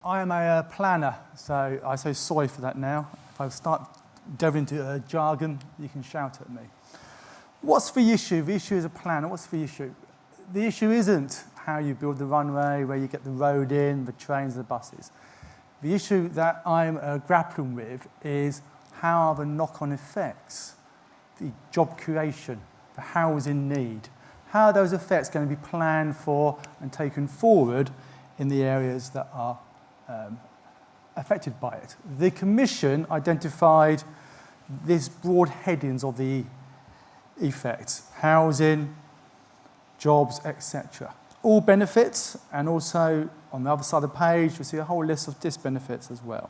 I am a planner, so I say sorry for that now. If I start delving into jargon, you can shout at me. What's the issue? The issue is a planner. What's the issue? The issue isn't how you build the runway, where you get the road in, the trains, the buses. The issue that I'm grappling with is how are the knock-on effects, the job creation, the housing need, how are those effects going to be planned for and taken forward in the areas that are affected by it. The Commission identified these broad headings of the effects: housing, jobs, etc. All benefits, and also on the other side of the page you'll see a whole list of disbenefits as well.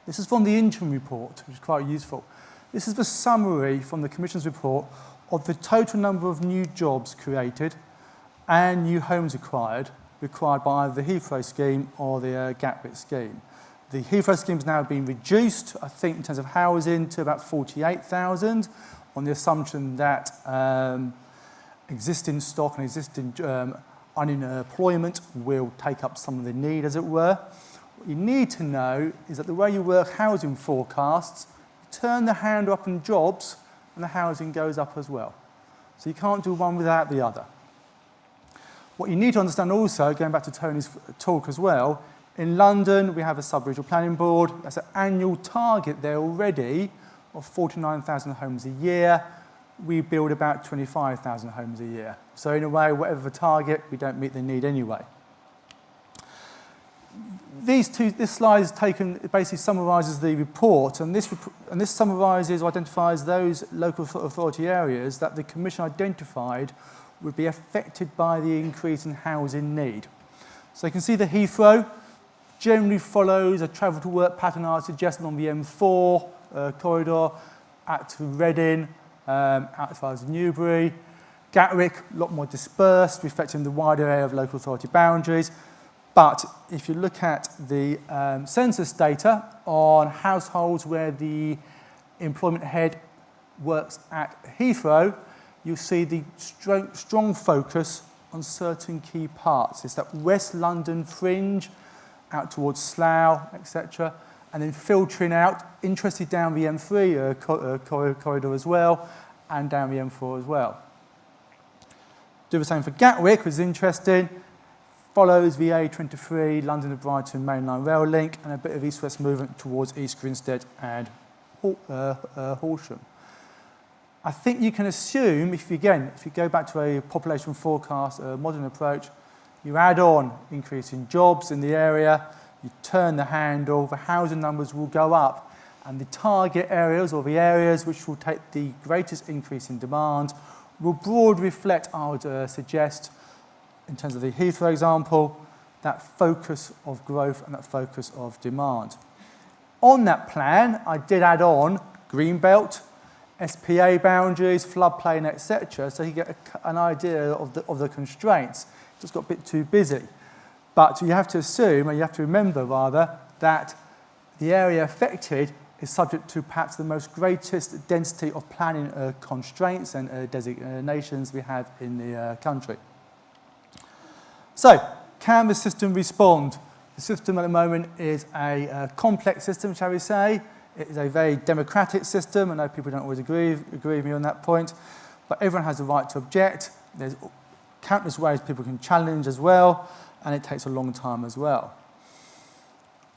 This is from the interim report, which is quite useful. This is the summary from the Commission's report of the total number of new jobs created and new homes required by the Heathrow scheme or the Gatwick scheme. The Heathrow scheme has now been reduced, I think, in terms of housing to about 48,000 on the assumption that existing stock and existing unemployment will take up some of the need, as it were. What you need to know is that the way you work housing forecasts, you turn the handle up in jobs and the housing goes up as well. So you can't do one without the other. What you need to understand also, going back to Tony's talk as well, in London we have a sub-regional planning board. That's an annual target there already of 49,000 homes a year. We build about 25,000 homes a year. So in a way, whatever the target, we don't meet the need anyway. This slide is taken, it basically summarises the report, and this summarises, identifies those local authority areas that the Commission identified would be affected by the increase in housing need. So you can see the Heathrow generally follows a travel to work pattern I suggested on the M4 corridor out to Reading, out as far as Newbury. Gatwick, a lot more dispersed, reflecting the wider area of local authority boundaries. But if you look at the census data on households where the employment head works at Heathrow, you'll see the strong focus on certain key parts. It's that West London fringe, out towards Slough, etc., and then filtering out, interested down the M3 corridor as well, and down the M4 as well. Do the same for Gatwick, which is interesting. Follows the A23, London to Brighton mainline rail link, and a bit of east-west movement towards East Grinstead and Horsham. I think you can assume, if you go back to a population forecast, a modern approach, you add on increase in jobs in the area, you turn the handle, the housing numbers will go up, and the target areas, or the areas which will take the greatest increase in demand, will broadly reflect, I would suggest, in terms of the Heathrow example, that focus of growth and that focus of demand. On that plan, I did add on Greenbelt, SPA boundaries, floodplain, etc., so you get an idea of the constraints. It just got a bit too busy. But you have to assume, or you have to remember rather, that the area affected is subject to perhaps the most greatest density of planning constraints and designations we have in the country. So, can the system respond? The system at the moment is a complex system, shall we say. It is a very democratic system. I know people don't always agree with me on that point, but everyone has the right to object. There's countless ways people can challenge as well, and it takes a long time as well.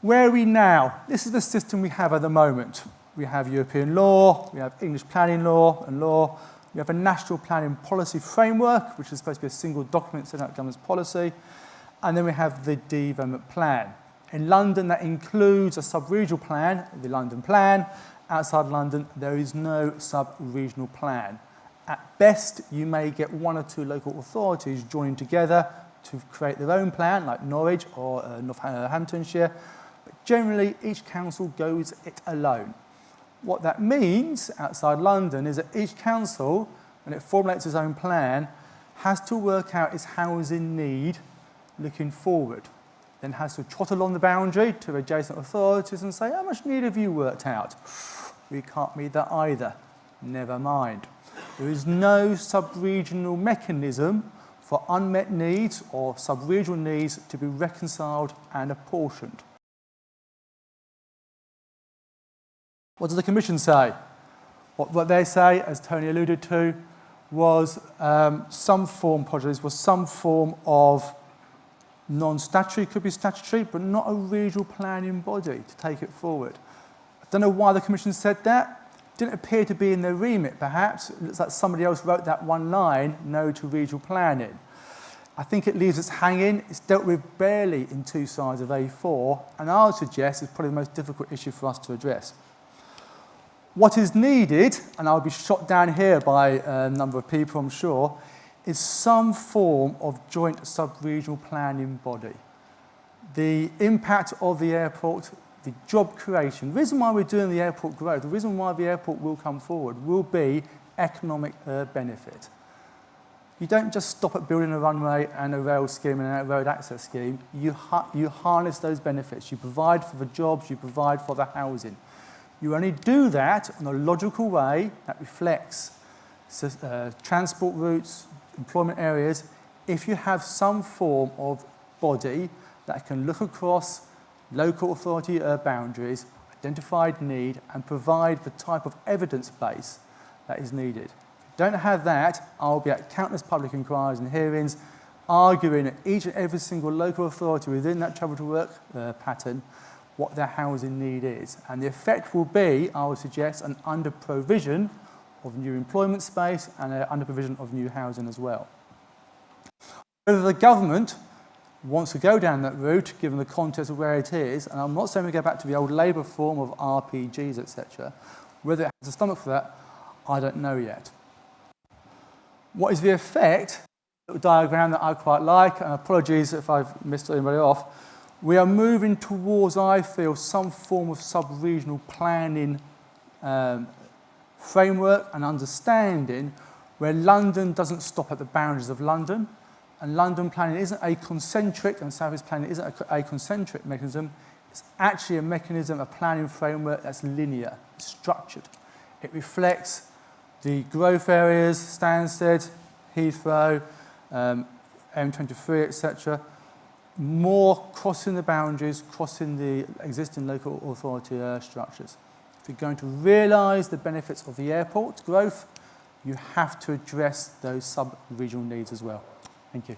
Where are we now? This is the system we have at the moment. We have European law, we have English planning law and law, we have a national planning policy framework, which is supposed to be a single document setting out government's policy, and then we have the development plan. In London, that includes a sub-regional plan, the London Plan. Outside London, there is no sub-regional plan. At best, you may get one or two local authorities joining together to create their own plan, like Norwich or Northamptonshire. But generally, each council goes it alone. What that means outside London is that each council, when it formulates its own plan, has to work out its housing need looking forward. Then has to trot along the boundary to adjacent authorities and say, how much need have you worked out? We can't meet that either. Never mind. There is no sub-regional mechanism for unmet needs or sub-regional needs to be reconciled and apportioned. What does the Commission say? What they say, as Tony alluded to, was some form of non-statutory, could be statutory, but not a regional planning body to take it forward. I don't know why the Commission said that. Didn't appear to be in their remit, perhaps. It looks like somebody else wrote that one line, no to regional planning. I think it leaves us hanging. It's dealt with barely in 2 sides of A4, and I would suggest it's probably the most difficult issue for us to address. What is needed, and I'll be shot down here by a number of people, I'm sure, is some form of joint sub-regional planning body. The impact of the airport, the job creation, the reason why we're doing the airport growth, the reason why the airport will come forward will be economic benefit. You don't just stop at building a runway and a rail scheme and a road access scheme. You harness those benefits. You provide for the jobs, you provide for the housing. You only do that in a logical way that reflects transport routes, employment areas, if you have some form of body that can look across local authority boundaries, identified need, and provide the type of evidence base that is needed. If you don't have that, I'll be at countless public inquiries and hearings arguing at each and every single local authority within that travel to work pattern what their housing need is. And the effect will be, I would suggest, an under-provision of new employment space and an under-provision of new housing as well. Whether the government wants to go down that route, given the context of where it is, and I'm not saying we go back to the old Labour form of RPGs, etc., whether it has a stomach for that, I don't know yet. What is the effect? A little diagram that I quite like, and apologies if I've missed anybody off. We are moving towards, I feel, some form of sub-regional planning framework and understanding where London doesn't stop at the boundaries of London, and London planning isn't a concentric, and South East planning isn't a concentric mechanism. It's actually a mechanism, a planning framework that's linear, structured. It reflects the growth areas, Stansted, Heathrow, M23, etc., more crossing the boundaries, crossing the existing local authority structures. If you're going to realise the benefits of the airport growth, you have to address those sub-regional needs as well. Thank you.